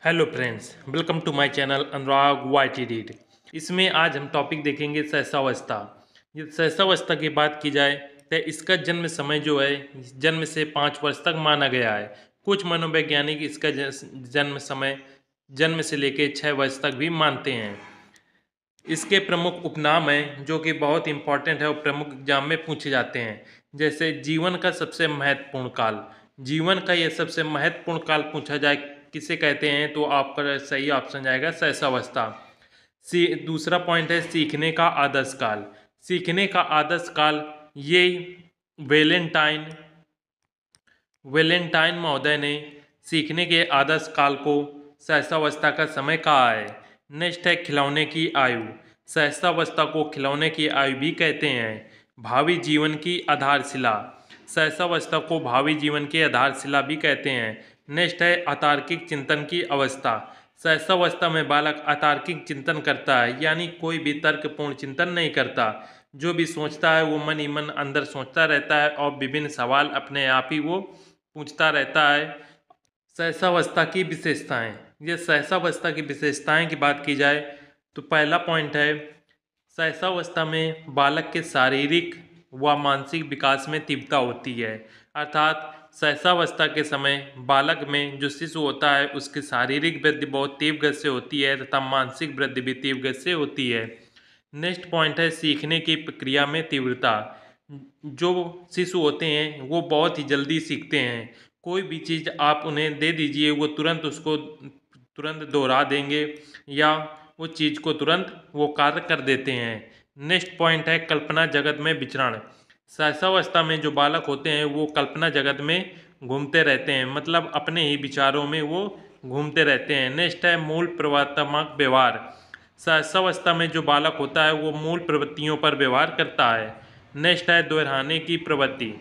Hello friends, welcome to my channel Anurag YT read. इसमें आज हम टॉपिक देखेंगे सहसावस्था। ये सहसावस्था की बात की जाए तो इसका जन्म समय जो है जन्म से 5 वर्ष तक माना गया है। कुछ मनोवैज्ञानिक इसका जन्म समय जन्म से लेकर 6 वर्ष तक भी मानते हैं। इसके प्रमुख उपनाम हैं जो कि बहुत इंपॉर्टेंट है और प्रमुख एग्जाम में पूछे जाते हैं। जैसे जीवन का सबसे महत्वपूर्ण काल। जीवन का ये सबसे महत्वपूर्ण काल पूछा जाए किसे कहते हैं तो आपका सही ऑप्शन जाएगा सहसावस्था। दूसरा पॉइंट है सीखने का आदर्श काल। सीखने का आदर्श काल ये वेलेंटाइन वेलेंटाइन महोदय ने सीखने के आदर्श काल को सहसावस्था का समय कहा है। नेक्स्ट है खिलौने की आयु। सहसावस्था को खिलौने की आयु भी कहते हैं। भावी जीवन की आधारशिला। सहसावस्था को भावी जीवन की आधारशिला भी कहते हैं। नेक्स्ट है अतार्किक चिंतन की अवस्था। सहसावस्था में बालक अतार्किक चिंतन करता है, यानी कोई भी तर्कपूर्ण चिंतन नहीं करता। जो भी सोचता है वो मन ही मन अंदर सोचता रहता है और विभिन्न सवाल अपने आप ही वो पूछता रहता है। सहसावस्था की विशेषताएं। ये सहसावस्था की विशेषताएं की बात की जाए तो पहला पॉइंट है सहसावस्था में बालक के शारीरिक व मानसिक विकास में तीव्रता होती है। अर्थात सहसावस्था के समय बालक में जो शिशु होता है उसकी शारीरिक वृद्धि बहुत तीव्र गति से होती है तथा मानसिक वृद्धि भी तीव्र गति से होती है। नेक्स्ट पॉइंट है सीखने की प्रक्रिया में तीव्रता। जो शिशु होते हैं वो बहुत ही जल्दी सीखते हैं। कोई भी चीज़ आप उन्हें दे दीजिए वो तुरंत दोहरा देंगे या वो चीज़ को तुरंत वो कार्य कर देते हैं। नेक्स्ट पॉइंट है कल्पना जगत में विचरण। सहसावस्था में जो बालक होते हैं वो कल्पना जगत में घूमते रहते हैं, मतलब अपने ही विचारों में वो घूमते रहते हैं। नेक्स्ट है मूल प्रवर्तनात्मक व्यवहार। सहसावस्था में जो बालक होता है वो मूल प्रवृत्तियों पर व्यवहार करता है। नेक्स्ट है दोहराने की प्रवृत्ति।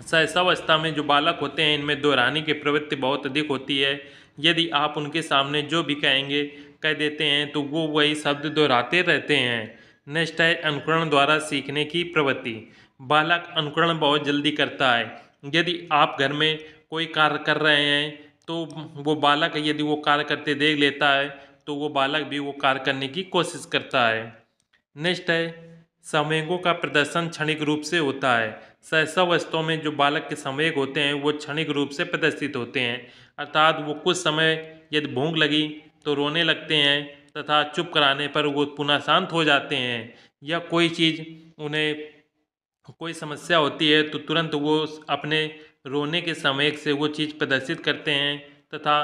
सहसावस्था में जो बालक होते हैं इनमें दोहराने की प्रवृत्ति बहुत अधिक होती है। यदि आप उनके सामने जो भी कहेंगे कह देते हैं तो वो वही शब्द दोहराते रहते हैं। नेक्स्ट है अनुकरण द्वारा सीखने की प्रवृत्ति। बालक अनुकरण बहुत जल्दी करता है। यदि आप घर में कोई कार्य कर रहे हैं तो वो बालक यदि वो कार्य करते देख लेता है तो वो बालक भी वो कार्य करने की कोशिश करता है। नेक्स्ट है संवेगों का प्रदर्शन क्षणिक रूप से होता है। सहसावस्था में जो बालक के संवेग होते हैं वो क्षणिक रूप से प्रदर्शित होते हैं। अर्थात वो कुछ समय यदि भूख लगी तो रोने लगते हैं तथा चुप कराने पर वो पुनः शांत हो जाते हैं, या कोई चीज़ उन्हें कोई समस्या होती है तो तुरंत वो अपने रोने के संवेग से वो चीज़ प्रदर्शित करते हैं तथा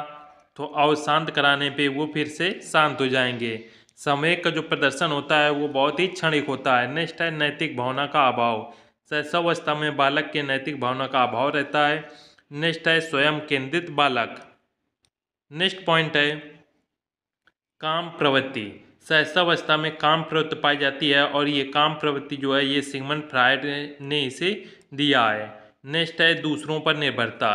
तो और शांत कराने पे वो फिर से शांत हो जाएंगे। समय का जो प्रदर्शन होता है वो बहुत ही क्षणिक होता है। नेक्स्ट है नैतिक भावना का अभाव। सहसावस्था में बालक के नैतिक भावना का अभाव रहता है। नेक्स्ट है स्वयं केंद्रित बालक। नेक्स्ट पॉइंट है काम प्रवृत्ति। सहसावस्था में काम प्रवृत्ति पाई जाती है और ये काम प्रवृत्ति जो है ये सिगमंड फ्रायड ने इसे दिया है। नेक्स्ट है दूसरों पर निर्भरता।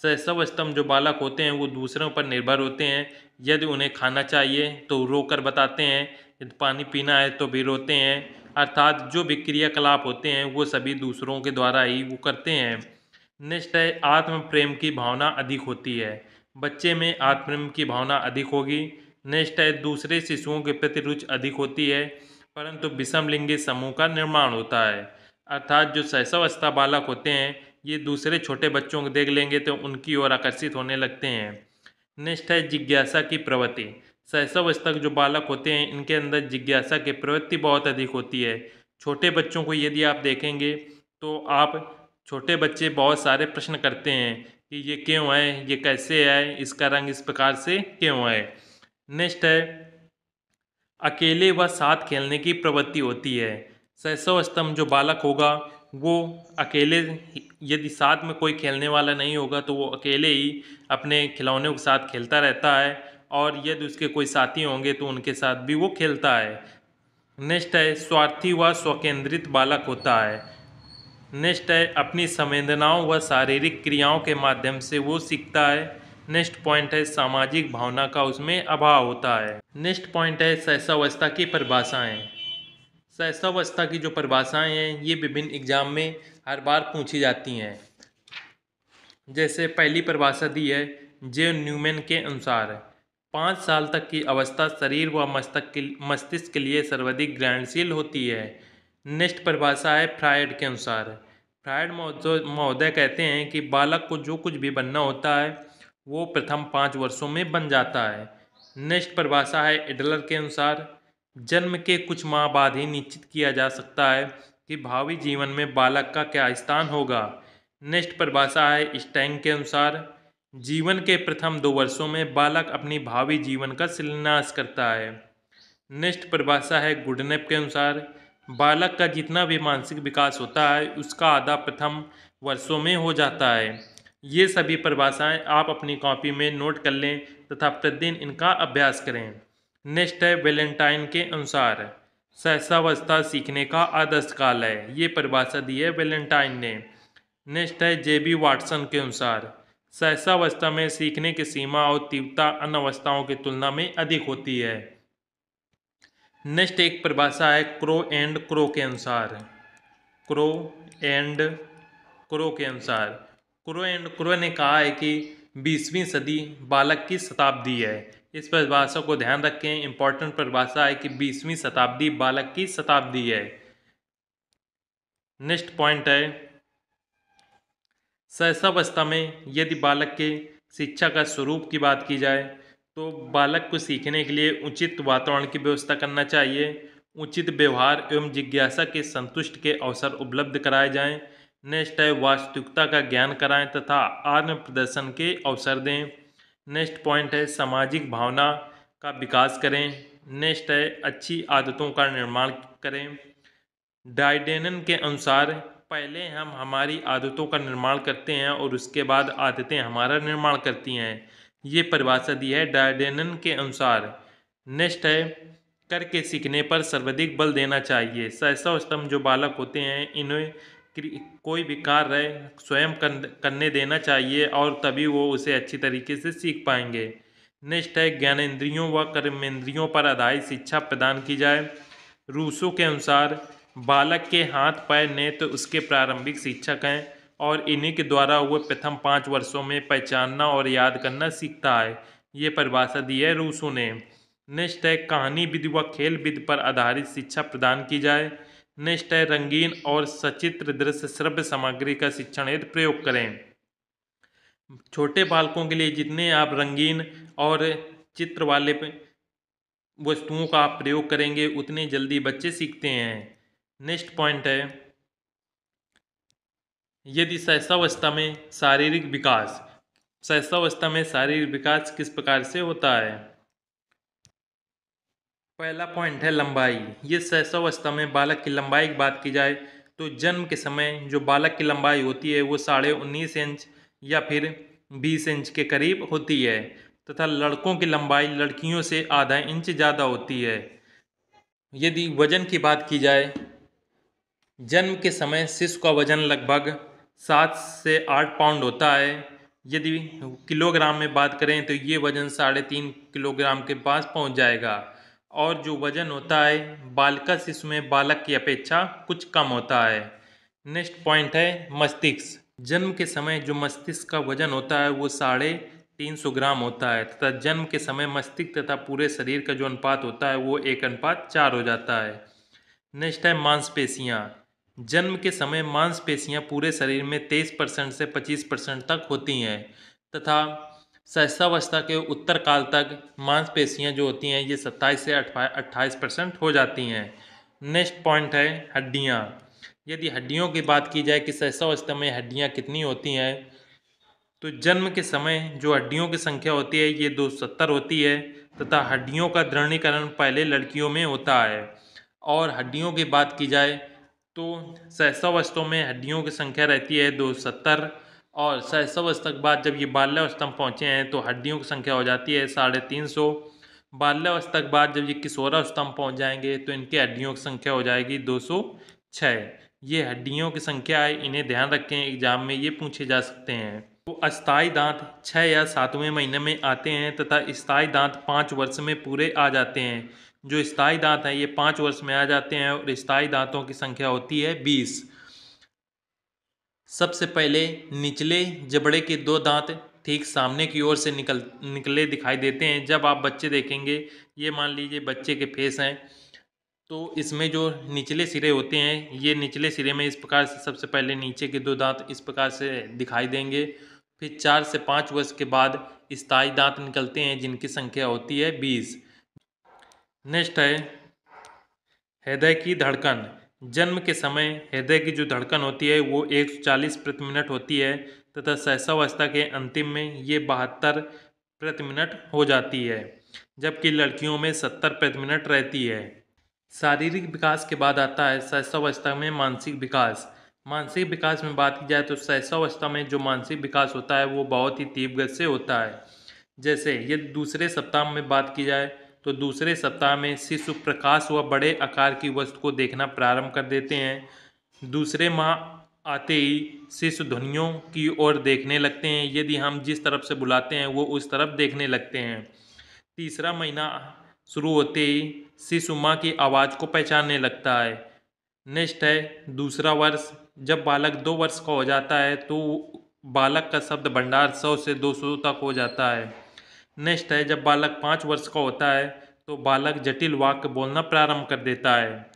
सहसावस्था में जो बालक होते हैं वो दूसरों पर निर्भर होते हैं। यदि उन्हें खाना चाहिए तो रोकर बताते हैं, यदि पानी पीना है तो भी रोते हैं। अर्थात जो भी क्रियाकलाप होते हैं वो सभी दूसरों के द्वारा ही वो करते हैं। नेक्स्ट है आत्म प्रेम की भावना अधिक होती है। बच्चे में आत्म प्रेम की भावना अधिक होगी। नेक्स्ट है दूसरे शिशुओं के प्रति रुचि अधिक होती है, परंतु विषम लिंगी समूह का निर्माण होता है। अर्थात जो सहसावस्था बालक होते हैं ये दूसरे छोटे बच्चों को देख लेंगे तो उनकी ओर आकर्षित होने लगते हैं। नेक्स्ट है जिज्ञासा की प्रवृत्ति। सहसावस्था के जो बालक होते हैं इनके अंदर जिज्ञासा की प्रवृत्ति बहुत अधिक होती है। छोटे बच्चों को यदि आप देखेंगे तो आप छोटे बच्चे बहुत सारे प्रश्न करते हैं कि ये क्यों है, ये कैसे है, इसका रंग इस प्रकार से क्यों है। नेक्स्ट है अकेले व साथ खेलने की प्रवृत्ति होती है। सहसावस्था में जो बालक होगा वो अकेले, यदि साथ में कोई खेलने वाला नहीं होगा तो वो अकेले ही अपने खिलौनों के साथ खेलता रहता है, और यदि उसके कोई साथी होंगे तो उनके साथ भी वो खेलता है। नेक्स्ट है स्वार्थी व स्वकेंद्रित बालक होता है। नेक्स्ट है अपनी संवेदनाओं व शारीरिक क्रियाओं के माध्यम से वो सीखता है। नेक्स्ट पॉइंट है सामाजिक भावना का उसमें अभाव होता है। नेक्स्ट पॉइंट है सहसावस्था की परिभाषाएं। सहसावस्था की जो परिभाषाएं हैं ये विभिन्न एग्जाम में हर बार पूछी जाती हैं। जैसे पहली परिभाषा दी है जे न्यूमैन के अनुसार, 5 साल तक की अवस्था शरीर व मस्तिष्क के लिए सर्वाधिक ग्रहणशील होती है। नेक्स्ट परिभाषा है फ्रायड के अनुसार। फ्रायड महोदय कहते हैं कि बालक को जो कुछ भी बनना होता है वो प्रथम 5 वर्षों में बन जाता है। नेक्स्ट परिभाषा है एडलर के अनुसार। जन्म के कुछ माह बाद ही निश्चित किया जा सकता है कि भावी जीवन में बालक का क्या स्थान होगा। नेक्स्ट परिभाषा है स्टैंग के अनुसार। जीवन के प्रथम 2 वर्षों में बालक अपनी भावी जीवन का शिलान्यास करता है। नेक्स्ट परिभाषा है गुडनेप के अनुसार। बालक का जितना भी मानसिक विकास होता है उसका आधा प्रथम वर्षों में हो जाता है। ये सभी परिभाषाएं आप अपनी कॉपी में नोट कर लें तथा प्रतिदिन इनका अभ्यास करें। नेक्स्ट है वैलेंटाइन के अनुसार। सहसावस्था सीखने का आदर्श काल है। ये परिभाषा दी है वैलेंटाइन ने। नेक्स्ट है जेबी वाटसन के अनुसार। सहसावस्था में सीखने की सीमा और तीव्रता अन्य अवस्थाओं की तुलना में अधिक होती है। नेक्स्ट एक परिभाषा है क्रो एंड क्रो के अनुसार। क्रो एंड क्रो के अनुसार क्रो एंड क्रो ने कहा है कि 20वीं सदी बालक की शताब्दी है। इस परिभाषा को ध्यान रखें, इंपॉर्टेंट परिभाषा है कि 20वीं शताब्दी बालक की शताब्दी है। नेक्स्ट पॉइंट है सहसावस्था में यदि बालक के शिक्षा का स्वरूप की बात की जाए तो बालक को सीखने के लिए उचित वातावरण की व्यवस्था करना चाहिए। उचित व्यवहार एवं जिज्ञासा के संतुष्ट के अवसर उपलब्ध कराए जाएं। नेक्स्ट है वास्तविकता का ज्ञान कराएं तथा आत्म प्रदर्शन के अवसर दें। नेक्स्ट पॉइंट है सामाजिक भावना का विकास करें। नेक्स्ट है अच्छी आदतों का निर्माण करें। डाइडेनन के अनुसार पहले हम हमारी आदतों का निर्माण करते हैं और उसके बाद आदतें हमारा निर्माण करती हैं। ये परिभाषा दी है डाइडेनन के अनुसार। नेक्स्ट है करके सीखने पर सर्वाधिक बल देना चाहिए। सहसावस्था में जो बालक होते हैं इन्हें कोई भी कार्य स्वयं करने देना चाहिए और तभी वो उसे अच्छी तरीके से सीख पाएंगे। नेक्स्ट है ज्ञानेंद्रियों व कर्मेंद्रियों पर आधारित शिक्षा प्रदान की जाए। रूसो के अनुसार बालक के हाथ पैर नेत्र उसके प्रारंभिक शिक्षक हैं और इन्हीं के द्वारा वो प्रथम 5 वर्षों में पहचानना और याद करना सीखता है। ये परिभाषा दी है रूसो ने। नेक्स्ट है कहानी विधि व खेल विधि पर आधारित शिक्षा प्रदान की जाए। नेक्स्ट है रंगीन और सचित्र दृश्य श्रव्य सामग्री का शिक्षण हेतु प्रयोग करें। छोटे बालकों के लिए जितने आप रंगीन और चित्र वाले वस्तुओं का आप प्रयोग करेंगे उतने जल्दी बच्चे सीखते हैं। नेक्स्ट पॉइंट है यदि सहसावस्था में शारीरिक विकास। सहसावस्था में शारीरिक विकास किस प्रकार से होता है। पहला पॉइंट है लंबाई। ये सहसावस्था में बालक की लंबाई की बात की जाए तो जन्म के समय जो बालक की लंबाई होती है वो 19.5 इंच या फिर 20 इंच के करीब होती है तथा लड़कों की लंबाई लड़कियों से आधा इंच ज़्यादा होती है। यदि वजन की बात की जाए जन्म के समय शिशु का वजन लगभग 7 से 8 पाउंड होता है। यदि किलोग्राम में बात करें तो ये वजन 3.5 किलोग्राम के पास पहुंच जाएगा और जो वजन होता है बालिका शिशु में बालक की अपेक्षा कुछ कम होता है। नेक्स्ट पॉइंट है मस्तिष्क। जन्म के समय जो मस्तिष्क का वजन होता है वो 350 ग्राम होता है तथा जन्म के समय मस्तिष्क तथा पूरे शरीर का जो अनुपात होता है वो 1:4 हो जाता है। नेक्स्ट है मांसपेशियाँ। जन्म के समय मांसपेशियाँ पूरे शरीर में 23% से 25% तक होती हैं तथा सहसावस्था के उत्तर काल तक मांसपेशियाँ जो होती हैं ये 27 से 28% हो जाती हैं। नेक्स्ट पॉइंट है हड्डियाँ। यदि हड्डियों की बात की जाए कि सहसावस्था में हड्डियाँ कितनी होती हैं तो जन्म के समय जो हड्डियों की संख्या होती है ये 270 होती है तथा हड्डियों का दृढ़ीकरण पहले लड़कियों में होता है। और हड्डियों की बात की जाए तो सहसावस्था में हड्डियों की संख्या रहती है 270 और सहसावस्था के बाद जब ये बाल्यावस्था में पहुँचे हैं तो हड्डियों की संख्या हो जाती है 350। बाल्यावस्था के बाद जब ये किशोरावस्था में पहुँच जाएंगे तो इनकी हड्डियों की संख्या हो जाएगी 206। ये हड्डियों की संख्या है, इन्हें ध्यान रखें, एग्जाम में ये पूछे जा सकते हैं। तो अस्थायी दांत 6 या 7वें महीने में आते हैं तथा स्थायी दांत 5 वर्ष में पूरे आ जाते हैं। जो स्थायी दांत हैं ये 5 वर्ष में आ जाते हैं और स्थायी दांतों की संख्या होती है 20। सबसे पहले निचले जबड़े के 2 दांत ठीक सामने की ओर से निकले दिखाई देते हैं। जब आप बच्चे देखेंगे, ये मान लीजिए बच्चे के फेस हैं, तो इसमें जो निचले सिरे होते हैं, ये निचले सिरे में इस प्रकार से सबसे पहले नीचे के दो दांत इस प्रकार से दिखाई देंगे। फिर 4 से 5 वर्ष के बाद स्थायी दांत निकलते हैं, जिनकी संख्या होती है 20। नेक्स्ट है हृदय की धड़कन। जन्म के समय हृदय की जो धड़कन होती है वो 140 प्रति मिनट होती है, तथा शैशवावस्था के अंतिम में ये 72 प्रति मिनट हो जाती है, जबकि लड़कियों में 70 प्रति मिनट रहती है। शारीरिक विकास के बाद आता है शैशवावस्था में मानसिक विकास। मानसिक विकास में बात की जाए तो शैशवावस्था में जो मानसिक विकास होता है वो बहुत ही तीव्र गति से होता है। जैसे ये दूसरे सप्ताह में बात की जाए तो दूसरे सप्ताह में शिशु प्रकाश व बड़े आकार की वस्तु को देखना प्रारंभ कर देते हैं। दूसरे माह आते ही शिशु ध्वनियों की ओर देखने लगते हैं, यदि हम जिस तरफ से बुलाते हैं वो उस तरफ देखने लगते हैं। तीसरा महीना शुरू होते ही शिशु माँ की आवाज़ को पहचानने लगता है। नेक्स्ट है दूसरा वर्ष। जब बालक 2 वर्ष का हो जाता है तो बालक का शब्द भंडार 100 से 200 तक हो जाता है। नेक्स्ट है जब बालक 5 वर्ष का होता है तो बालक जटिल वाक्य बोलना प्रारंभ कर देता है।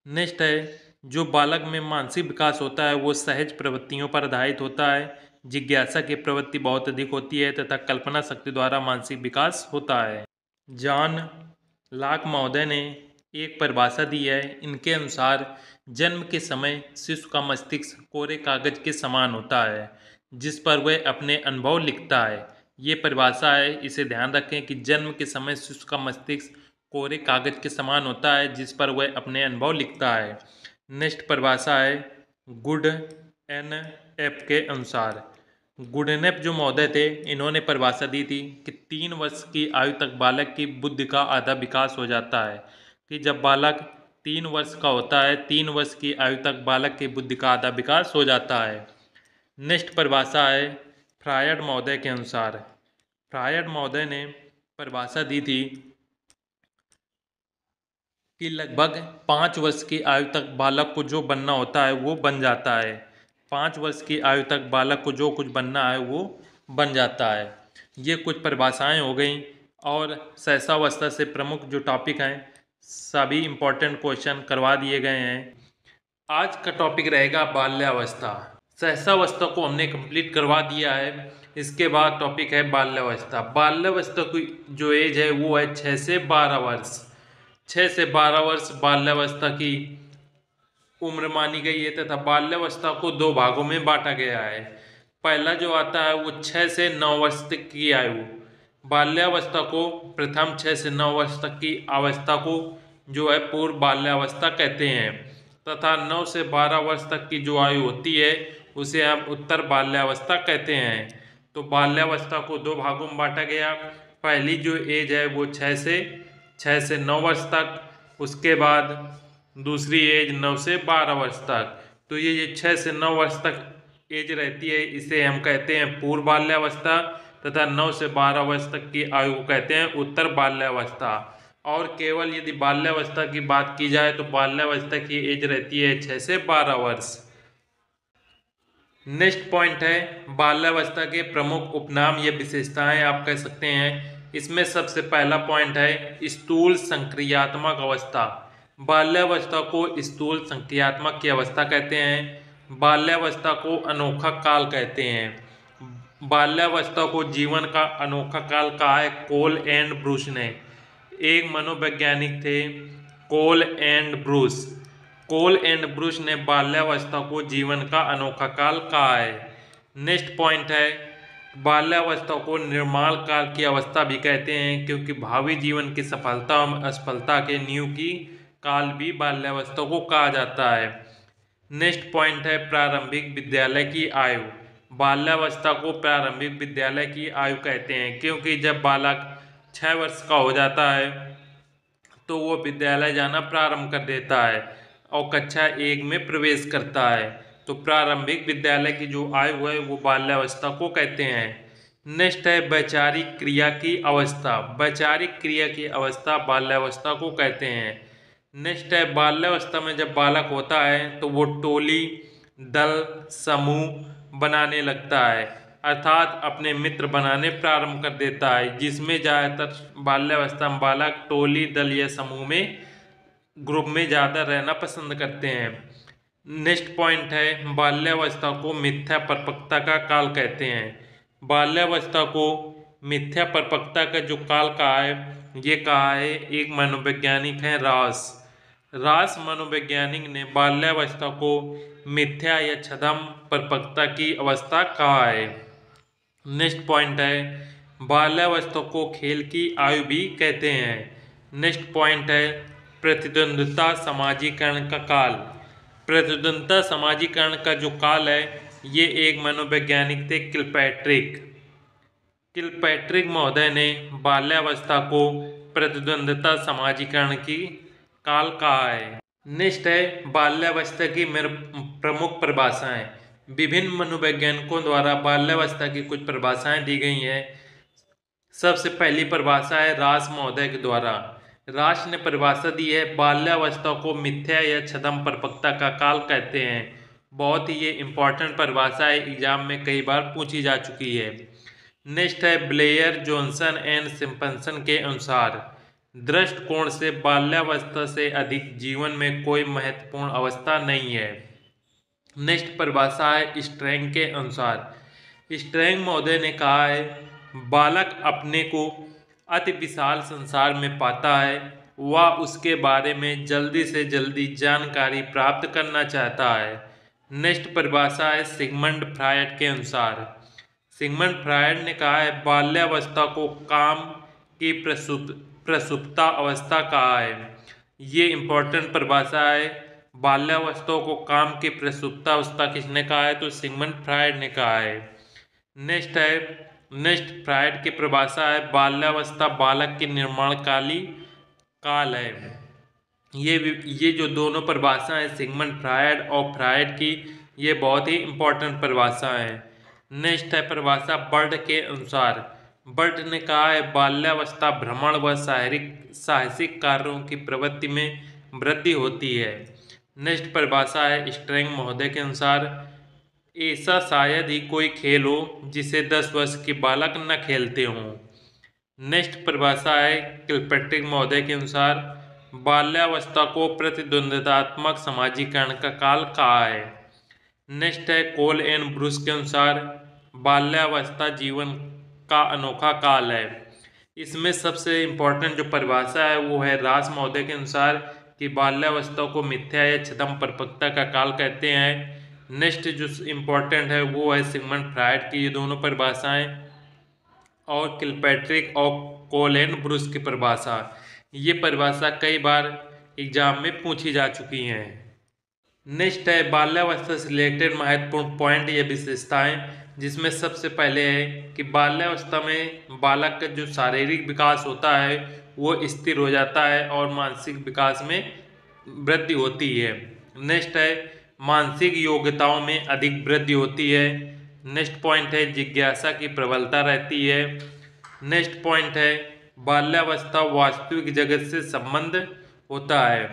नेक्स्ट है जो बालक में मानसिक विकास होता है वो सहज प्रवृत्तियों पर आधारित होता है। जिज्ञासा की प्रवृत्ति बहुत अधिक होती है तथा कल्पना शक्ति द्वारा मानसिक विकास होता है। जॉन लॉक महोदय ने एक परिभाषा दी है। इनके अनुसार जन्म के समय शिशु का मस्तिष्क कोरे कागज के समान होता है, जिस पर वह अपने अनुभव लिखता है। ये परिभाषा है, इसे ध्यान रखें कि जन्म के समय शिशु का मस्तिष्क कोरे कागज के समान होता है, जिस पर वह अपने अनुभव लिखता है। नेक्स्ट परिभाषा है गुडएनएफ के अनुसार। गुडएनएफ जो महोदय थे, इन्होंने परिभाषा दी थी कि 3 वर्ष की आयु तक बालक की बुद्धि का आधा विकास हो जाता है। कि जब बालक 3 वर्ष का होता है, 3 वर्ष की आयु तक बालक की बुद्धि का आधा विकास हो जाता है। नेक्स्ट परिभाषा है फ्रायड महोदय के अनुसार। फ्रायड महोदय ने परिभाषा दी थी कि लगभग 5 वर्ष की आयु तक बालक को जो बनना होता है वो बन जाता है। 5 वर्ष की आयु तक बालक को जो कुछ बनना है वो बन जाता है। ये कुछ परिभाषाएं हो गई, और शैशवावस्था से प्रमुख जो टॉपिक हैं सभी इम्पोर्टेंट क्वेश्चन करवा दिए गए हैं। आज का टॉपिक रहेगा बाल्यावस्था। शैशवावस्था को हमने कंप्लीट करवा दिया है। इसके बाद टॉपिक है बाल्यावस्था। बाल्यावस्था की जो एज है वो है 6 से 12 वर्ष। 6 से 12 वर्ष बाल्यावस्था की उम्र मानी गई है, तथा बाल्यावस्था को 2 भागों में बांटा गया है। पहला जो आता है वो 6 से 9 वर्ष तक की आयु। बाल्यावस्था को प्रथम 6 से 9 वर्ष तक की अवस्था को जो है पूर्व बाल्यावस्था कहते हैं, तथा 9 से 12 वर्ष तक की जो आयु होती है उसे हम उत्तर बाल्यावस्था कहते हैं। तो बाल्यावस्था को 2 भागों में बांटा गया। पहली जो एज है वो 6 से 9 वर्ष तक, उसके बाद दूसरी एज 9 से 12 वर्ष तक। तो ये 6 से 9 वर्ष तक एज रहती है, इसे हम कहते हैं पूर्व बाल्यावस्था, तथा 9 से 12 वर्ष तक की आयु को कहते हैं उत्तर बाल्यावस्था। और केवल यदि बाल्यावस्था की बात की जाए तो बाल्यावस्था की एज रहती है 6 से 12 वर्ष। नेक्स्ट पॉइंट है बाल्यावस्था के प्रमुख उपनाम या विशेषताएं आप कह सकते हैं। इसमें सबसे पहला पॉइंट है स्थूल संक्रियात्मक अवस्था। बाल्यावस्था को स्थूल संक्रियात्मक की अवस्था कहते हैं। बाल्यावस्था को अनोखा काल कहते हैं। बाल्यावस्था को जीवन का अनोखा काल कहा है कोल एंड ब्रूस ने। एक मनोवैज्ञानिक थे Cole and Bruce. Cole and Bruce ने बाल्यावस्था को जीवन का अनोखा काल कहा है। नेक्स्ट पॉइंट है बाल्यावस्था को निर्माण काल की अवस्था भी कहते हैं, क्योंकि भावी जीवन की सफलता और असफलता के नींव की काल भी बाल्यावस्था को कहा जाता है। नेक्स्ट पॉइंट है प्रारंभिक विद्यालय की आयु। बाल्यावस्था को प्रारंभिक विद्यालय की आयु कहते हैं, क्योंकि जब बालक 6 वर्ष का हो जाता है तो वो विद्यालय जाना प्रारंभ कर देता है और कक्षा 1 में प्रवेश करता है। तो प्रारंभिक विद्यालय की जो आयु है वो बाल्यावस्था को कहते हैं। नेक्स्ट है वैचारिक क्रिया की अवस्था। वैचारिक क्रिया की अवस्था बाल्यावस्था को कहते हैं। नेक्स्ट है बाल्यावस्था में जब बालक होता है तो वो टोली, दल, समूह बनाने लगता है। अर्थात अपने मित्र बनाने प्रारंभ कर देता है, जिसमें ज़्यादातर बाल्यावस्था में बालक टोली, दल या समूह में, ग्रुप में ज़्यादा रहना पसंद करते हैं। नेक्स्ट पॉइंट है, बाल्यावस्था को मिथ्या परिपक्वता का काल कहते हैं। बाल्यावस्था को मिथ्या परिपक्वता का जो काल कहा है, ये कहा है एक मनोवैज्ञानिक है रास मनोवैज्ञानिक ने बाल्यावस्था को मिथ्या या छद्म परिपक्वता की अवस्था कहा है। नेक्स्ट पॉइंट है, बाल्यावस्था को खेल की आयु भी कहते हैं। नेक्स्ट पॉइंट है, प्रतिद्वंद्विता समाजीकरण का काल। प्रतिद्वंद्विता समाजीकरण का जो काल है, ये एक मनोवैज्ञानिक थे किलपैट्रिक महोदय ने बाल्यावस्था को प्रतिद्वंद्विता समाजीकरण की काल कहा है। नेक्स्ट है, बाल्यावस्था की प्रमुख परिभाषाएं। विभिन्न मनोवैज्ञानिकों द्वारा बाल्यावस्था की कुछ परिभाषाएं दी गई हैं। सबसे पहली परिभाषा है रास महोदय के द्वारा। रास ने परिभाषा दी है, बाल्यावस्था को मिथ्या या छद्म परिपक्वता का काल कहते हैं। बहुत ही ये इंपॉर्टेंट परिभाषा है, एग्जाम में कई बार पूछी जा चुकी है। नेक्स्ट है, ब्लेयर, जॉनसन एंड सिम्पसन के अनुसार दृष्टिकोण से बाल्यावस्था से अधिक जीवन में कोई महत्वपूर्ण अवस्था नहीं है। नेक्स्ट परिभाषा है स्ट्रैंग के अनुसार। स्ट्रैंग महोदय ने कहा है, बालक अपने को अति विशाल संसार में पाता है, वह उसके बारे में जल्दी से जल्दी जानकारी प्राप्त करना चाहता है। नेक्स्ट परिभाषा है सिगमंड फ्रायड के अनुसार। सिगमंड फ्रायड ने कहा है, बाल्यावस्था को काम की प्रसुप्ता अवस्था कहा है। ये इंपॉर्टेंट परिभाषा है। बाल्यावस्था को काम की प्रसुप्ता अवस्था किसने कहा है, तो सिगमंड फ्रायड ने कहा है। नेक्स्ट फ्रायड की परिभाषा है, बाल्यावस्था बालक की निर्माणकाली काल है। ये जो दोनों परिभाषा है सिगमंड फ्रायड और फ्रायड की, ये बहुत ही इंपॉर्टेंट परिभाषा है। नेक्स्ट है परिभाषा बर्ड के अनुसार। बर्ड ने कहा है, बाल्यावस्था भ्रमण व साहसिक कार्यों की प्रवृत्ति में वृद्धि होती है। नेक्स्ट परिभाषा है स्ट्रैंग महोदय के अनुसार, ऐसा शायद ही कोई खेल हो जिसे 10 वर्ष के बालक न खेलते हों। नेक्स्ट परिभाषा है किलपैट्रिक महोदय के अनुसार, बाल्यावस्था को प्रतिद्वंद्वितात्मक समाजीकरण का काल कहा है। नेक्स्ट है कोल एंड ब्रूस के अनुसार, बाल्यावस्था जीवन का अनोखा काल है। इसमें सबसे इम्पोर्टेंट जो परिभाषा है वो है रास महोदय के अनुसार कि बाल्यावस्था को मिथ्या या छद्म परिपक्वता का काल कहते हैं। नेक्स्ट जो इम्पोर्टेंट है वो है सिगमंड फ्रायड की ये दोनों परिभाषाएं और किलपैट्रिक और कोल एंड ब्रूस की परिभाषा। ये परिभाषा कई बार एग्जाम में पूछी जा चुकी हैं। नेक्स्ट है बाल्यावस्था से रिलेटेड महत्वपूर्ण पॉइंट या विशेषताएं, जिसमें सबसे पहले है कि बाल्यावस्था में बालक का जो शारीरिक विकास होता है वो स्थिर हो जाता है और मानसिक विकास में वृद्धि होती है। नेक्स्ट है मानसिक योग्यताओं में अधिक वृद्धि होती है। नेक्स्ट पॉइंट है जिज्ञासा की प्रबलता रहती है। नेक्स्ट पॉइंट है बाल्यावस्था वास्तविक जगत से संबंध होता है।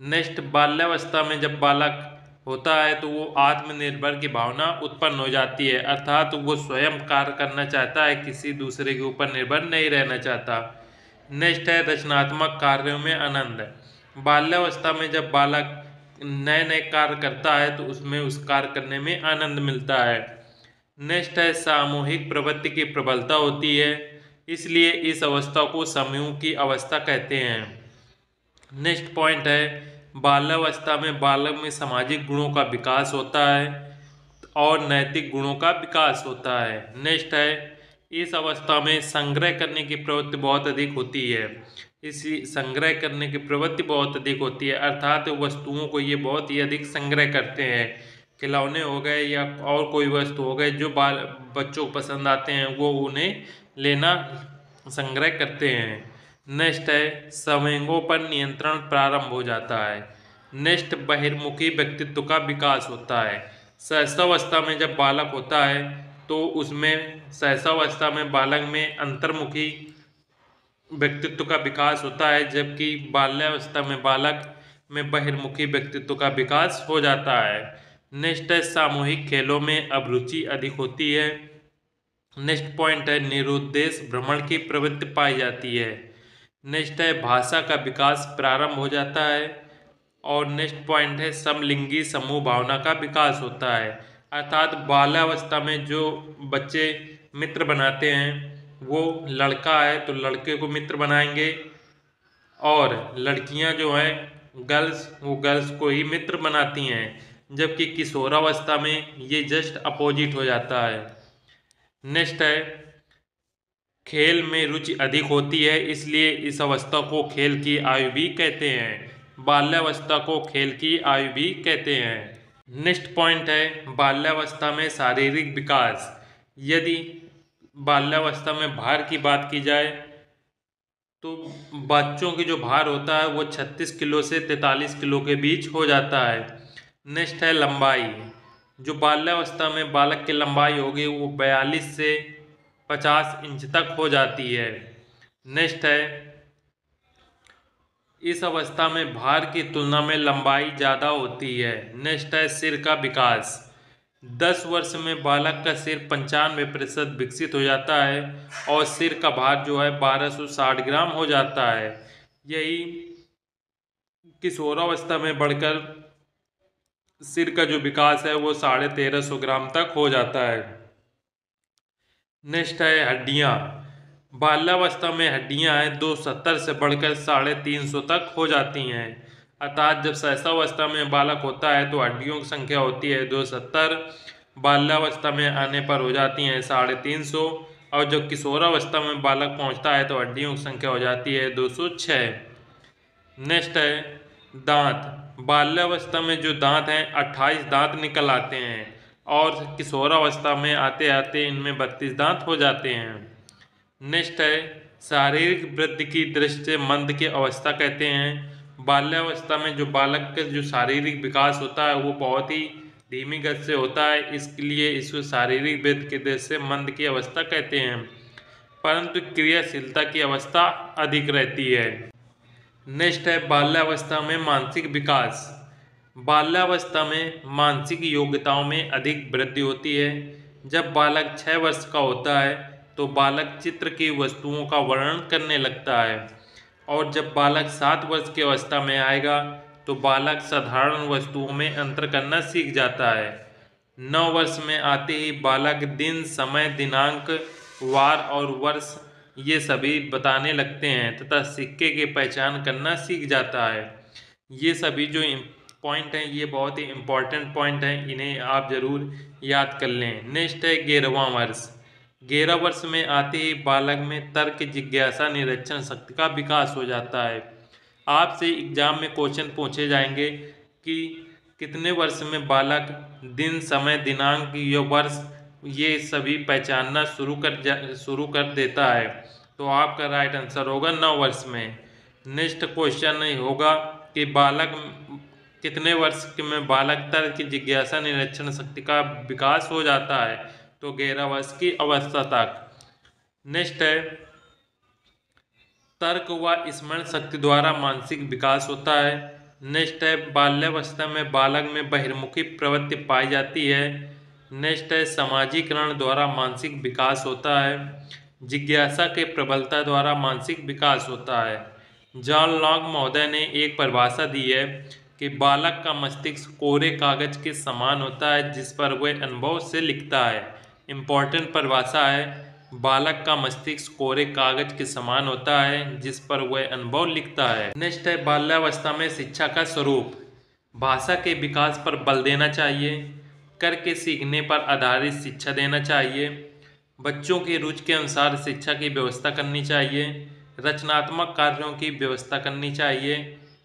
नेक्स्ट बाल्यावस्था में जब बालक होता है तो वो आत्मनिर्भर की भावना उत्पन्न हो जाती है, अर्थात वो स्वयं कार्य करना चाहता है, किसी दूसरे के ऊपर निर्भर नहीं रहना चाहता। नेक्स्ट है रचनात्मक कार्यों में आनंद। बाल्यावस्था में जब बालक नए नए कार्य करता है तो उसमें उस कार्य करने में आनंद मिलता है। नेक्स्ट है सामूहिक प्रवृत्ति की प्रबलता होती है, इसलिए इस अवस्था को समूह की अवस्था कहते हैं। नेक्स्ट पॉइंट है बाल्यावस्था में बालक में सामाजिक गुणों का विकास होता है और नैतिक गुणों का विकास होता है। नेक्स्ट है इस अवस्था में संग्रह करने की प्रवृत्ति बहुत अधिक होती है। इसी संग्रह करने की प्रवृत्ति बहुत अधिक होती है, अर्थात वस्तुओं को ये बहुत ही अधिक संग्रह करते हैं। खिलौने हो गए या और कोई वस्तु हो गए जो बच्चों को पसंद आते हैं वो उन्हें लेना संग्रह करते हैं। नेक्स्ट है संवेगों पर नियंत्रण प्रारंभ हो जाता है। नेक्स्ट बहिर्मुखी व्यक्तित्व का विकास होता है। सहसावस्था में जब बालक होता है तो उसमें सहसावस्था में बालक में अंतर्मुखी व्यक्तित्व का विकास होता है, जबकि बाल्यावस्था में बालक में बहिर्मुखी व्यक्तित्व का विकास हो जाता है। नेक्स्ट है सामूहिक खेलों में अभिरुचि अधिक होती है। नेक्स्ट पॉइंट है निरुद्देश भ्रमण की प्रवृत्ति पाई जाती है। नेक्स्ट है भाषा का विकास प्रारंभ हो जाता है। और नेक्स्ट पॉइंट है समलिंगी समूह भावना का विकास होता है। अर्थात बाल्यावस्था में जो बच्चे मित्र बनाते हैं वो लड़का है तो लड़के को मित्र बनाएंगे, और लड़कियां जो हैं गर्ल्स वो गर्ल्स को ही मित्र बनाती हैं, जबकि किशोरावस्था में ये जस्ट अपोजिट हो जाता है। नेक्स्ट है खेल में रुचि अधिक होती है, इसलिए इस अवस्था को खेल की आयु भी कहते हैं। बाल्यावस्था को खेल की आयु भी कहते हैं। नेक्स्ट पॉइंट है बाल्यावस्था में शारीरिक विकास। यदि बाल्यावस्था में भार की बात की जाए तो बच्चों की जो भार होता है वो 36 किलो से 43 किलो के बीच हो जाता है। नेक्स्ट है लंबाई। जो बाल्यावस्था में बालक की लंबाई होगी वो 42 से 50 इंच तक हो जाती है। नेक्स्ट है इस अवस्था में भार की तुलना में लंबाई ज़्यादा होती है। नेक्स्ट है सिर का विकास। 10 वर्ष में बालक का सिर 95% विकसित हो जाता है और सिर का भार जो है 1260 ग्राम हो जाता है। यही किशोरावस्था में बढ़कर सिर का जो विकास है वो 1350 ग्राम तक हो जाता है। नेक्स्ट है हड्डियाँ। बाल्यावस्था में हड्डियाँ हैं 270 से बढ़कर 350 तक हो जाती हैं। अर्थात जब शैशवावस्था में बालक होता है तो हड्डियों की संख्या होती है 270, बाल्यावस्था में आने पर हो जाती हैं 350, और जब किशोरावस्था में बालक पहुंचता है तो हड्डियों की संख्या हो जाती है 206। नेक्स्ट है दांत। बाल्यावस्था में जो दांत हैं 28 दांत निकल आते हैं, और किशोरावस्था में आते आते इनमें 32 दांत हो जाते हैं। नेक्स्ट है शारीरिक वृद्धि की दृष्टि से मंद की अवस्था कहते हैं। बाल्यावस्था में जो बालक का जो शारीरिक विकास होता है वो बहुत ही धीमी गति से होता है, इसके लिए इसको शारीरिक वृद्धि की दृष्टि से मंद की अवस्था कहते हैं, परंतु क्रियाशीलता की अवस्था अधिक रहती है। नेक्स्ट है बाल्यावस्था में मानसिक विकास। बाल्यावस्था में मानसिक योग्यताओं में अधिक वृद्धि होती है। जब बालक 6 वर्ष का होता है तो बालक चित्र की वस्तुओं का वर्णन करने लगता है, और जब बालक 7 वर्ष की अवस्था में आएगा तो बालक साधारण वस्तुओं में अंतर करना सीख जाता है। 9 वर्ष में आते ही बालक दिन, समय, दिनांक, वार और वर्ष ये सभी बताने लगते हैं तथा सिक्के की पहचान करना सीख जाता है। ये सभी जो पॉइंट हैं ये बहुत ही इम्पोर्टेंट पॉइंट हैं, इन्हें आप ज़रूर याद कर लें। नेक्स्ट है 11वां वर्ष। 11 वर्ष में आते ही बालक में तर्क, जिज्ञासा, निरीक्षण शक्ति का विकास हो जाता है। आपसे एग्जाम में क्वेश्चन पूछे जाएंगे कि कितने वर्ष में बालक दिन, समय, दिनांक या वर्ष ये सभी पहचानना शुरू कर देता है, तो आपका राइट आंसर होगा 9 वर्ष में। नेक्स्ट क्वेश्चन होगा कि बालक कितने वर्ष में बालक तर्क, जिज्ञासा, निरीक्षण शक्ति का विकास हो जाता है, तो 11 वर्ष की अवस्था तक। नेक्स्ट है तर्क व स्मरण शक्ति द्वारा मानसिक विकास होता है। नेक्स्ट है बाल्यावस्था में बालक में बहिर्मुखी प्रवृत्ति पाई जाती है। नेक्स्ट है समाजीकरण द्वारा मानसिक विकास होता है। जिज्ञासा के प्रबलता द्वारा मानसिक विकास होता है। जॉन लॉन्ग महोदय ने एक परिभाषा दी है कि बालक का मस्तिष्क कोरे कागज के समान होता है जिस पर वह अनुभव से लिखता है। इम्पोर्टेंट परिभाषा है, बालक का मस्तिष्क कोरे कागज के समान होता है जिस पर वह अनुभव लिखता है। नेक्स्ट है बाल्यावस्था में शिक्षा का स्वरूप। भाषा के विकास पर बल देना चाहिए, करके सीखने पर आधारित शिक्षा देना चाहिए, बच्चों की रुचि के अनुसार शिक्षा की व्यवस्था करनी चाहिए, रचनात्मक कार्यों की व्यवस्था करनी चाहिए।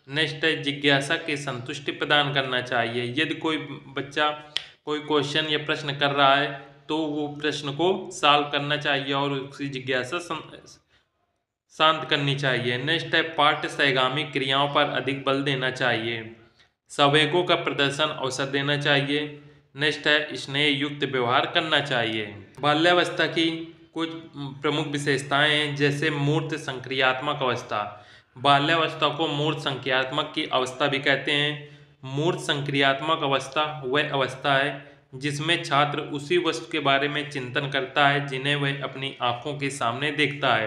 नेक्स्ट है जिज्ञासा की संतुष्टि प्रदान करना चाहिए। यदि कोई बच्चा कोई क्वेश्चन या प्रश्न कर रहा है तो वो प्रश्न को सॉल्व करना चाहिए और उसकी जिज्ञासा शांत करनी चाहिए। नेक्स्ट है पाठ्य सहगामी क्रियाओं पर अधिक बल देना चाहिए, संवेगों का प्रदर्शन अवसर देना चाहिए। नेक्स्ट है स्नेह युक्त व्यवहार करना चाहिए। बाल्यावस्था की कुछ प्रमुख विशेषताएं हैं, जैसे मूर्त संक्रियात्मक अवस्था। बाल्यावस्था को मूर्त संक्रियात्मक की अवस्था भी कहते हैं। मूर्त संक्रियात्मक अवस्था वह अवस्था है जिसमें छात्र उसी वस्तु के बारे में चिंतन करता है जिन्हें वह अपनी आंखों के सामने देखता है,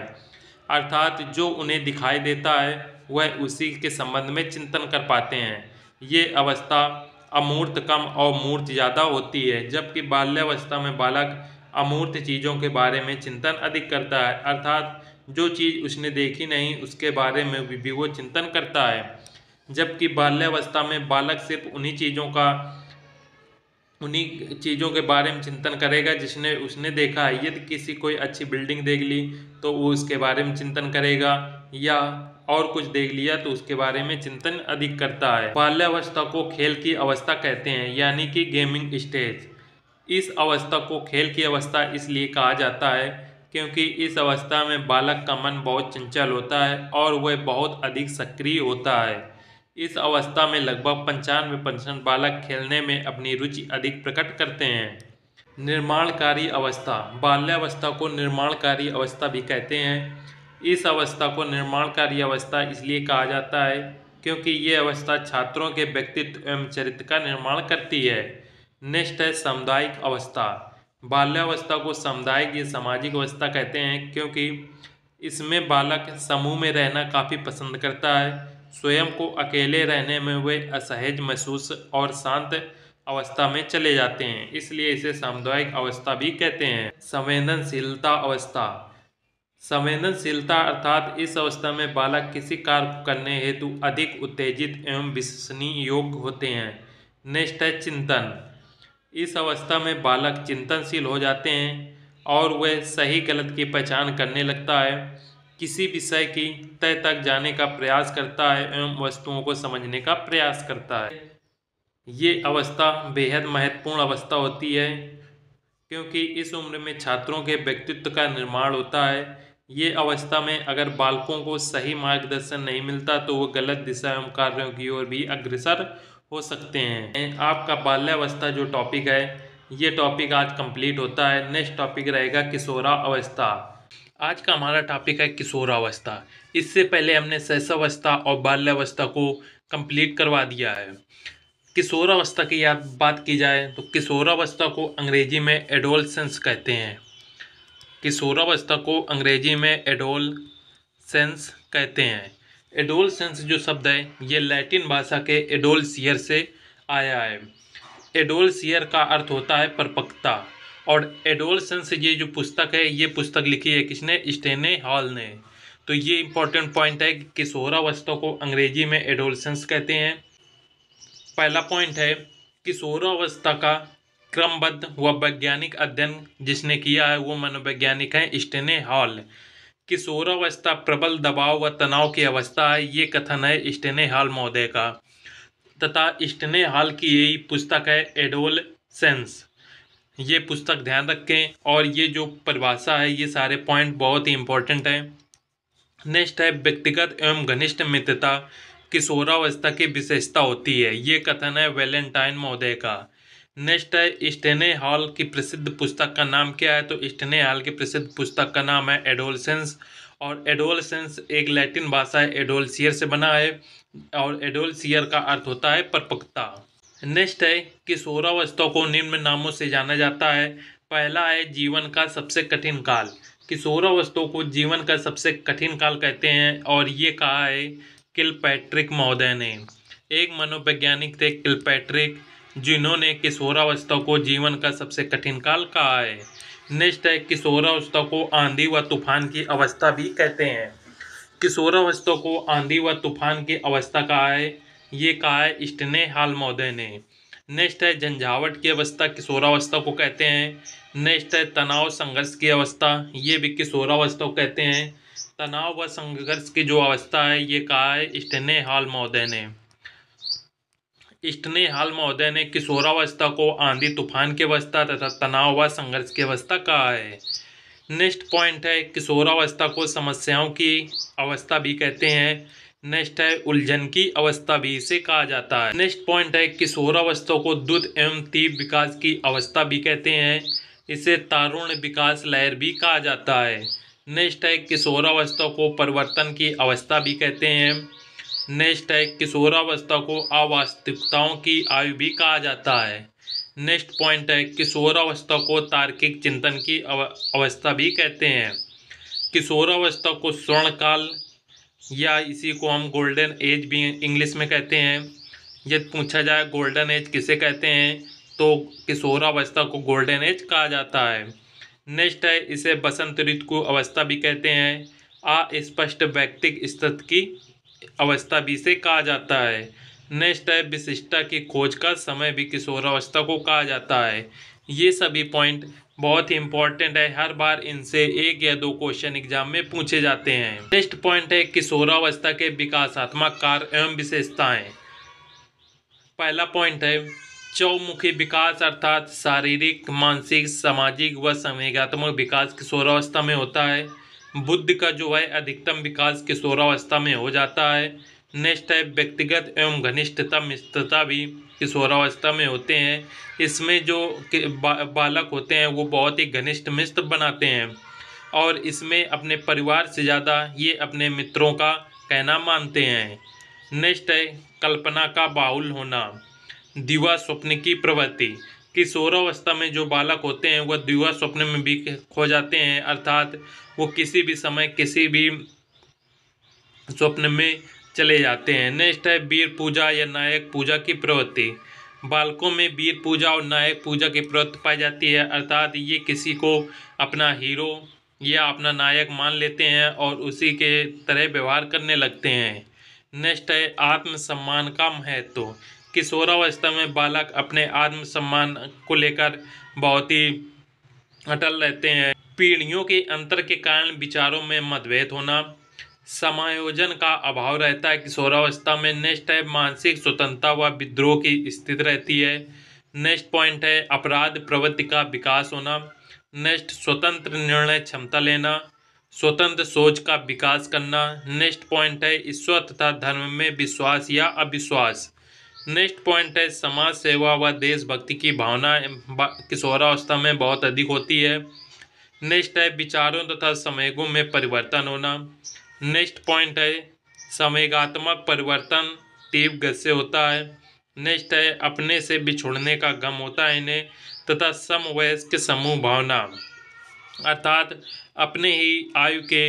अर्थात जो उन्हें दिखाई देता है वह उसी के संबंध में चिंतन कर पाते हैं। ये अवस्था अमूर्त कम और मूर्त ज़्यादा होती है, जबकि बाल्यावस्था में बालक अमूर्त चीज़ों के बारे में चिंतन अधिक करता है, अर्थात जो चीज़ उसने देखी नहीं उसके बारे में भी वो चिंतन करता है। जबकि बाल्यावस्था में बालक सिर्फ उन्हीं चीज़ों के बारे में चिंतन करेगा जिसने उसने देखा है। यदि किसी कोई अच्छी बिल्डिंग देख ली तो वो उसके बारे में चिंतन करेगा, या और कुछ देख लिया तो उसके बारे में चिंतन अधिक करता है। बाल्यावस्था को खेल की अवस्था कहते हैं, यानी कि गेमिंग स्टेज। इस अवस्था को खेल की अवस्था इसलिए कहा जाता है क्योंकि इस अवस्था में बालक का मन बहुत चंचल होता है और वह बहुत अधिक सक्रिय होता है। इस अवस्था में लगभग 95% बालक खेलने में अपनी रुचि अधिक प्रकट करते हैं। निर्माणकारी अवस्था। बाल्यावस्था को निर्माणकारी अवस्था भी कहते हैं। इस अवस्था को निर्माणकारी अवस्था इसलिए कहा जाता है क्योंकि ये अवस्था छात्रों के व्यक्तित्व एवं चरित्र का निर्माण करती है। नेक्स्ट है सामुदायिक अवस्था। बाल्यावस्था को सामुदायिक या सामाजिक अवस्था कहते हैं क्योंकि इसमें बालक समूह में रहना काफ़ी पसंद करता है। स्वयं को अकेले रहने में वे असहज महसूस और शांत अवस्था में चले जाते हैं, इसलिए इसे सामुदायिक अवस्था भी कहते हैं। संवेदनशीलता अवस्था। संवेदनशीलता अर्थात इस अवस्था में बालक किसी कार्य को करने हेतु अधिक उत्तेजित एवं विश्वसनीय योग्य होते हैं। नेक्स्ट है चिंतन। इस अवस्था में बालक चिंतनशील हो जाते हैं और वह सही गलत की पहचान करने लगता है, किसी विषय की तय तक जाने का प्रयास करता है एवं वस्तुओं को समझने का प्रयास करता है। ये अवस्था बेहद महत्वपूर्ण अवस्था होती है क्योंकि इस उम्र में छात्रों के व्यक्तित्व का निर्माण होता है। ये अवस्था में अगर बालकों को सही मार्गदर्शन नहीं मिलता तो वो गलत दिशा एवं कार्यों की ओर भी अग्रसर हो सकते हैं। आपका बाल्यावस्था जो टॉपिक है ये टॉपिक आज कंप्लीट होता है। नेक्स्ट टॉपिक रहेगा किशोरावस्था। आज का हमारा टॉपिक है किशोरावस्था। इससे पहले हमने शैशवावस्था और बाल्यावस्था को कंप्लीट करवा दिया है। किशोरावस्था की बात की जाए तो किशोरावस्था को अंग्रेजी में एडोलसेंस कहते हैं। किशोरावस्था को अंग्रेजी में एडोलसेंस कहते हैं। एडोलसेंस जो शब्द है ये लैटिन भाषा के एडोलसियर से आया है। एडोलसियर का अर्थ होता है परिपक्वता, और एडोलसेंस ये जो पुस्तक है ये पुस्तक लिखी है किसने? स्टेने हॉल ने। तो ये इंपॉर्टेंट पॉइंट है कि किशोरावस्था को अंग्रेजी में एडोलसेंस कहते हैं। पहला पॉइंट है किशोरावस्था का क्रमबद्ध व वैज्ञानिक अध्ययन जिसने किया है वो मनोवैज्ञानिक है स्टेने हॉल। किशोरावस्था प्रबल दबाव व तनाव की अवस्था है, ये कथन है स्टेने हॉल महोदय का, तथा स्टेने हॉल की यही पुस्तक है एडोलसेंस। ये पुस्तक ध्यान रखें और ये जो परिभाषा है ये सारे पॉइंट बहुत ही इंपॉर्टेंट हैं। नेक्स्ट है व्यक्तिगत एवं घनिष्ठ मित्रता किशोरावस्था की विशेषता होती है, ये कथन है वैलेंटाइन महोदय का। नेक्स्ट है स्टेने हॉल की प्रसिद्ध पुस्तक का नाम क्या है? तो स्टेने हॉल की प्रसिद्ध पुस्तक का नाम है एडोलसेंस, और एडोलसेंस एक लैटिन भाषा है एडोलसियर से बना है, और एडोलसियर का अर्थ होता है परिपक्वता। नेक्स्ट है किशोरावस्था को निम्न नामों से जाना जाता है। पहला है जीवन का सबसे कठिन काल। किशोरावस्था को जीवन का सबसे कठिन काल कहते हैं और ये कहा है किलपैट्रिक महोदय ने। एक मनोवैज्ञानिक थे किलपैट्रिक जिन्होंने किशोरावस्था को जीवन का सबसे कठिन काल कहा है। नेक्स्ट है किशोरावस्था को आंधी व तूफान की अवस्था भी कहते हैं। किशोरावस्था को आंधी व तूफान की अवस्था कहा है, ये कहा है स्टेने हॉल महोदय ने। नेक्स्ट है झंझावट की अवस्था किशोरावस्था को कहते हैं। नेक्स्ट है तनाव संघर्ष की अवस्था, ये भी किशोरावस्था को कहते हैं। तनाव व संघर्ष की जो अवस्था है ये कहा है स्टेने हॉल महोदय ने। स्टेने हॉल महोदय ने किशोरावस्था को आंधी तूफान की अवस्था तथा तनाव व संघर्ष की अवस्था कहा है। नेक्स्ट पॉइंट है किशोरावस्था को समस्याओं की अवस्था भी कहते हैं। नेक्स्ट है उलझन की अवस्था भी इसे कहा जाता है। नेक्स्ट पॉइंट है किशोरावस्था को द्रुत एवं तीव्र विकास की अवस्था भी कहते हैं, इसे तारुण्य विकास लहर भी कहा जाता है। नेक्स्ट है किशोरावस्था को परिवर्तन की अवस्था भी कहते हैं। नेक्स्ट है किशोरावस्था को अवास्तविकताओं की आयु भी कहा जाता है। नेक्स्ट पॉइंट है किशोरावस्था को तार्किक चिंतन की अवस्था भी कहते हैं। किशोरावस्था को स्वर्ण काल या इसी को हम गोल्डन एज भी इंग्लिश में कहते हैं। यदि पूछा जाए गोल्डन एज किसे कहते हैं तो किशोरावस्था को गोल्डन एज कहा जाता है। नेक्स्ट है इसे बसंत ऋतु को अवस्था भी कहते हैं। अस्पष्ट व्यक्तिक स्थिति की अवस्था भी से कहा जाता है। नेक्स्ट है विशिष्टता की खोज का समय भी किशोरावस्था को कहा जाता है। ये सभी पॉइंट बहुत ही इंपॉर्टेंट है, हर बार इनसे 1 या 2 क्वेश्चन एग्जाम में पूछे जाते हैं। नेक्स्ट पॉइंट है किशोरावस्था के विकासात्मक कार्य एवं विशेषताएं। पहला पॉइंट है चौमुखी विकास अर्थात शारीरिक, मानसिक, सामाजिक व संवेगात्मक विकास किशोरावस्था में होता है। बुद्धि का जो है अधिकतम विकास किशोरावस्था में हो जाता है। नेक्स्ट है व्यक्तिगत एवं घनिष्ठता मित्रता भी किशोरावस्था में होते हैं। इसमें जो बालक होते हैं वो बहुत ही घनिष्ठ मित्र बनाते हैं और इसमें अपने परिवार से ज़्यादा ये अपने मित्रों का कहना मानते हैं। नेक्स्ट है कल्पना का बाहुल होना, दिवा स्वप्न की प्रवृत्ति। किशोरावस्था में जो बालक होते हैं वह दिवा स्वप्न में भी खो जाते हैं, अर्थात वो किसी भी समय किसी भी स्वप्न में चले जाते हैं। नेक्स्ट है वीर पूजा या नायक पूजा की प्रवृत्ति। बालकों में वीर पूजा और नायक पूजा की प्रवृत्ति पाई जाती है, अर्थात ये किसी को अपना हीरो या अपना नायक मान लेते हैं और उसी के तरह व्यवहार करने लगते हैं। नेक्स्ट है आत्मसम्मान का महत्व। किशोरावस्था में बालक अपने आत्मसम्मान को लेकर बहुत ही अटल रहते हैं। पीढ़ियों के अंतर के कारण विचारों में मतभेद होना, समायोजन का अभाव रहता है किशोरावस्था में। नेक्स्ट है मानसिक स्वतंत्रता व विद्रोह की स्थिति रहती है। नेक्स्ट पॉइंट है अपराध प्रवृत्ति का विकास होना। नेक्स्ट स्वतंत्र निर्णय क्षमता लेना, स्वतंत्र सोच का विकास करना। नेक्स्ट पॉइंट है ईश्वर तथा धर्म में विश्वास या अविश्वास। नेक्स्ट पॉइंट है समाज सेवा व देशभक्ति की भावना किशोरावस्था में बहुत अधिक होती है। नेक्स्ट है विचारों तथा संवेगों में परिवर्तन होना। नेक्स्ट पॉइंट है संवेगात्मक परिवर्तन तीव्र गति से होता है। नेक्स्ट है अपने से बिछुड़ने का गम होता है इन्हें, तथा समवयस्क समूह भावना, अर्थात अपने ही आयु के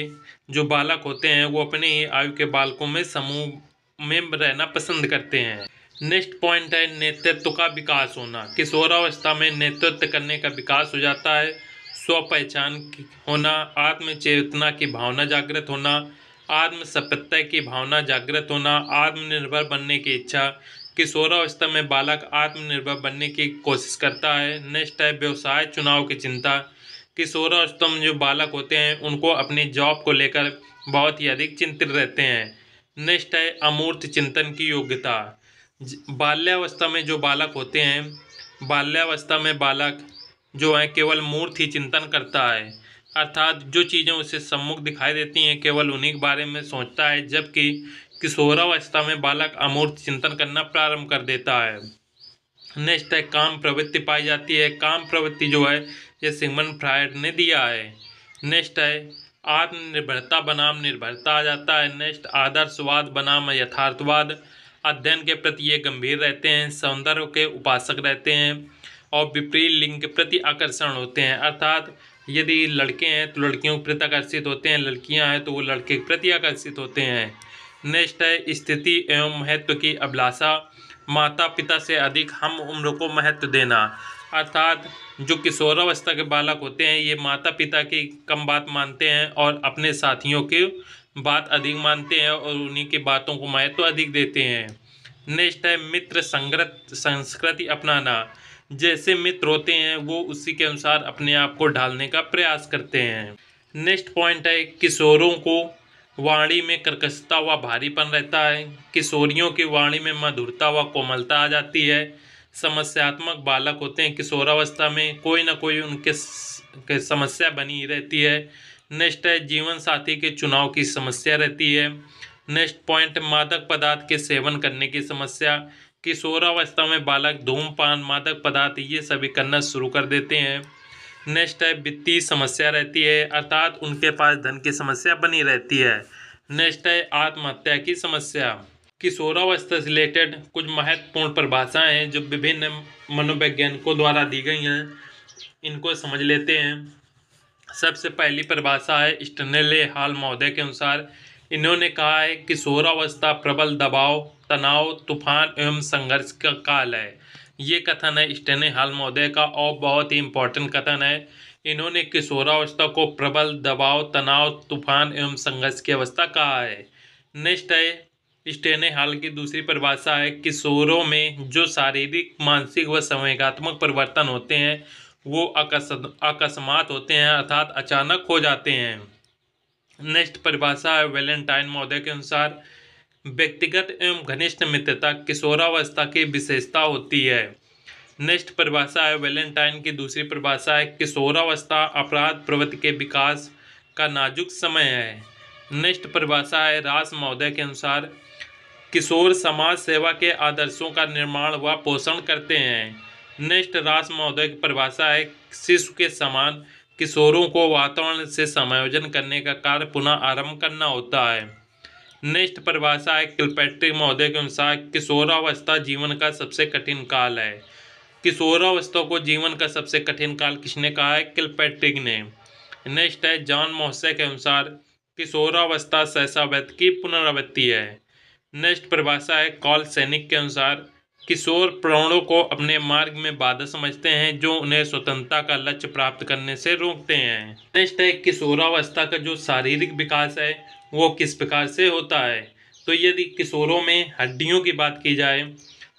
जो बालक होते हैं वो अपने ही आयु के बालकों में समूह में रहना पसंद करते हैं। नेक्स्ट पॉइंट है नेतृत्व का विकास होना। किशोरावस्था में नेतृत्व करने का विकास हो जाता है। स्व पहचान होना, आत्मचेतना की भावना जागृत होना, आत्म सत्यता की भावना जागृत होना, आत्मनिर्भर बनने की इच्छा। किशोरावस्था में बालक आत्मनिर्भर बनने की कोशिश करता है। नेक्स्ट है व्यवसाय चुनाव की चिंता। किशोरावस्था में जो बालक होते हैं उनको अपनी जॉब को लेकर बहुत ही अधिक चिंतित रहते हैं। नेक्स्ट है अमूर्त चिंतन की योग्यता। बाल्यावस्था में जो बालक होते हैं, बाल्यावस्था में बालक जो है केवल मूर्त ही चिंतन करता है, अर्थात जो चीज़ें उसे सम्मुख दिखाई देती हैं केवल उन्हीं के बारे में सोचता है, जबकि किशोरावस्था में बालक अमूर्त चिंतन करना प्रारंभ कर देता है। नेक्स्ट है काम प्रवृत्ति पाई जाती है। काम प्रवृत्ति जो है ये सिगमंड फ्रायड ने दिया है। नेक्स्ट है आत्मनिर्भरता बनाम निर्भरता आ जाता है। नेक्स्ट आदर्शवाद बनाम यथार्थवाद। अध्ययन के प्रति ये गंभीर रहते हैं, सौंदर्य के उपासक रहते हैं और विपरीत लिंग के प्रति आकर्षण होते हैं, अर्थात यदि लड़के हैं तो लड़कियों के प्रति आकर्षित होते हैं, लड़कियां हैं तो वो लड़के के प्रति आकर्षित होते हैं। नेक्स्ट है स्थिति एवं महत्व की अभिलाषा। माता पिता से अधिक हम उम्र को महत्व देना, अर्थात जो किशोरावस्था के बालक होते हैं ये माता पिता की कम बात मानते हैं और अपने साथियों की बात अधिक मानते हैं और उन्हीं की बातों को महत्व अधिक देते हैं। नेक्स्ट है मित्र संस्कृति अपनाना। जैसे मित्र होते हैं वो उसी के अनुसार अपने आप को ढालने का प्रयास करते हैं। नेक्स्ट पॉइंट है किशोरों को वाणी में कर्कशता व भारीपन रहता है। किशोरियों की वाणी में मधुरता व कोमलता आ जाती है। समस्यात्मक बालक होते हैं किशोरावस्था में, कोई ना कोई उनके समस्या बनी रहती है। नेक्स्ट है जीवन साथी के चुनाव की समस्या रहती है। नेक्स्ट पॉइंट मादक पदार्थ के सेवन करने की समस्या। किशोरावस्था में बालक धूमपान, मादक पदार्थ ये सभी करना शुरू कर देते हैं। नेक्स्ट है वित्तीय समस्या रहती है, अर्थात उनके पास धन की समस्या बनी रहती है। नेक्स्ट है आत्महत्या की समस्या। किशोरावस्था से रिलेटेड कुछ महत्वपूर्ण परिभाषाएं हैं जो विभिन्न मनोवैज्ञानिकों द्वारा दी गई हैं, इनको समझ लेते हैं। सबसे पहली परिभाषा है स्टैनले हॉल महोदय के अनुसार। इन्होंने कहा है किशोरावस्था प्रबल दबाव, तनाव, तूफान एवं संघर्ष का काल है। ये कथन है स्टैनले हॉल महोदय का और बहुत ही इम्पोर्टेंट कथन है। इन्होंने किशोरावस्था को प्रबल दबाव, तनाव, तूफान एवं संघर्ष की अवस्था कहा है। नेक्स्ट है स्टेने हॉल की दूसरी परिभाषा है किशोरों में जो शारीरिक, मानसिक व संवेगात्मक परिवर्तन होते हैं वो अकस्मात होते हैं, अर्थात अचानक हो जाते हैं। नेक्स्ट परिभाषा है वैलेंटाइन महोदय के अनुसार व्यक्तिगत एवं घनिष्ठ मित्रता किशोरावस्था की विशेषता होती है। नेक्स्ट परिभाषा है वैलेंटाइन की दूसरी परिभाषा है किशोरावस्था अपराध प्रवृत्ति के विकास का नाजुक समय है। नेक्स्ट परिभाषा है रास महोदय के अनुसार किशोर समाज सेवा के आदर्शों का निर्माण व पोषण करते हैं। नेक्स्ट रास महोदय की परिभाषा है शिशु के समान किशोरों को वातावरण से समायोजन करने का कार्य पुनः आरंभ करना होता है। नेक्स्ट परिभाषा है किलपैट्रिक महोदय के अनुसार किशोरावस्था जीवन का सबसे कठिन काल है। किशोरावस्था को जीवन का सबसे कठिन काल किसने कहा है? किलपैट्रिक ने। नेक्स्ट है जॉन मॉसे के अनुसार किशोरावस्था शैशवावस्था की पुनरावृत्ति है। नेक्स्ट परिभाषा है कॉल सैनिक के अनुसार किशोर प्राणों को अपने मार्ग में बाधा समझते हैं जो उन्हें स्वतंत्रता का लक्ष्य प्राप्त करने से रोकते हैं। नेक्स्ट है किशोरावस्था का जो शारीरिक विकास है वो किस प्रकार से होता है। तो यदि किशोरों में हड्डियों की बात की जाए,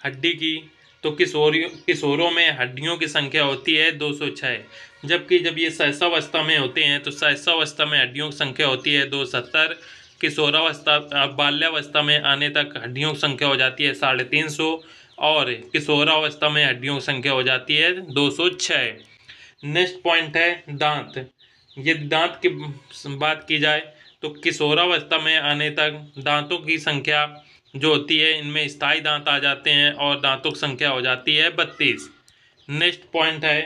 हड्डी की, तो किशोरों में हड्डियों की संख्या होती है 206, जबकि जब ये शैशवावस्था में होते हैं तो शैशवावस्था में हड्डियों की संख्या होती है 270। किशोरावस्था बाल्यावस्था में आने तक हड्डियों की संख्या हो जाती है 350 और किशोरावस्था में हड्डियों की संख्या हो जाती है 206। नेक्स्ट पॉइंट है दांत। यदि दांत की बात की जाए तो किशोरावस्था में आने तक दांतों की संख्या जो होती है इनमें स्थायी दांत आ जाते हैं और दांतों की संख्या हो जाती है 32। नेक्स्ट पॉइंट है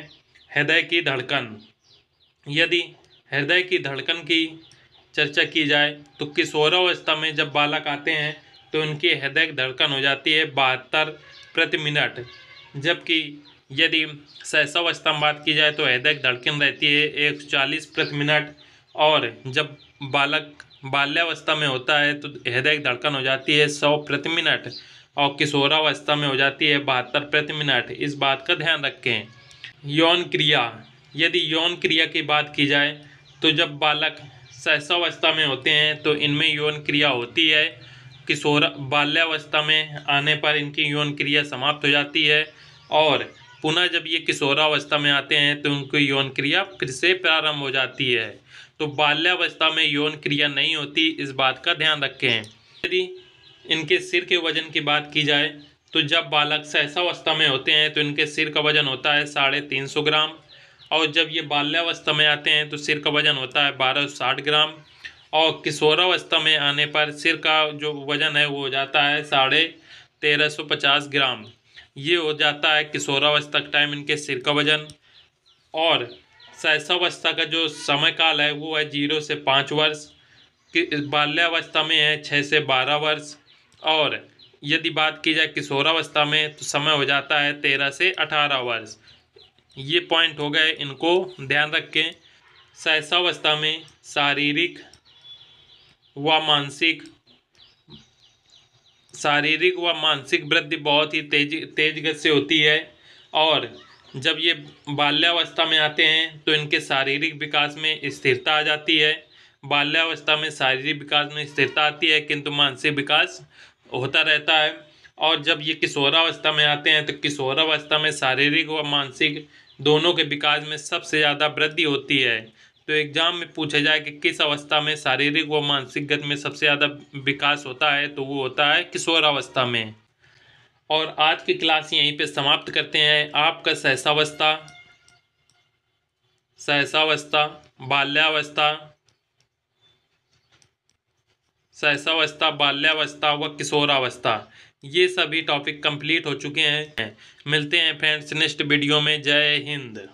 हृदय की धड़कन। यदि हृदय की धड़कन की चर्चा की जाए तो किशोरावस्था में जब बालक आते हैं तो उनकी हृदय की धड़कन हो जाती है 72 प्रति मिनट, जबकि यदि शैशवावस्था में बात की जाए तो हृदय की धड़कन रहती है 140 प्रति मिनट और जब बालक बाल्यावस्था में होता है तो हृदय की धड़कन हो जाती है 100 प्रति मिनट और किशोरावस्था में हो जाती है 72 प्रति मिनट। इस बात का ध्यान रखें। यौन क्रिया। यदि यौन क्रिया की बात की जाए तो जब बालक शैशवावस्था में होते हैं तो इनमें यौन क्रिया होती है, बाल्यावस्था में आने पर इनकी यौन क्रिया समाप्त हो जाती है और पुनः जब ये किशोरावस्था में आते हैं तो उनकी यौन क्रिया फिर से प्रारंभ हो जाती है। तो बाल्यावस्था में यौन क्रिया नहीं होती, इस बात का ध्यान रखें। यदि इनके सिर के वजन की बात की जाए तो जब बालक शैशवावस्था में होते हैं तो इनके सिर का वजन होता है 350 ग्राम और जब ये बाल्यावस्था में आते हैं तो सिर का वजन होता है 1260 ग्राम और किशोरावस्था में आने पर सिर का जो वजन है वो हो जाता है 1350 ग्राम। ये हो जाता है किशोरावस्था के टाइम इनके सिर का वजन। और शैशवावस्था का जो समय काल है वो है 0 से 5 वर्ष, बाल्यावस्था में है 6 से 12 वर्ष और यदि बात की जाए किशोरावस्था में तो समय हो जाता है 13 से 18 वर्ष। ये पॉइंट हो गए, इनको ध्यान रखें। शैशवावस्था में शारीरिक व मानसिक वृद्धि बहुत ही तेज गति से होती है और जब ये बाल्यावस्था में आते हैं तो इनके शारीरिक विकास में स्थिरता आ जाती है। बाल्यावस्था में शारीरिक विकास में स्थिरता आती है किंतु मानसिक विकास होता रहता है और जब ये किशोरावस्था में आते हैं तो किशोरावस्था में शारीरिक व मानसिक दोनों के विकास में सबसे ज़्यादा वृद्धि होती है। तो एग्जाम में पूछा जाए कि किस अवस्था में शारीरिक व मानसिक गति में सबसे ज़्यादा विकास होता है तो वो होता है किशोरावस्था में। और आज की क्लास यहीं पे समाप्त करते हैं। आपका शैशवावस्था, बाल्यावस्था व किशोरावस्था ये सभी टॉपिक कंप्लीट हो चुके हैं। मिलते हैं फ्रेंड्स नेक्स्ट वीडियो में। जय हिंद।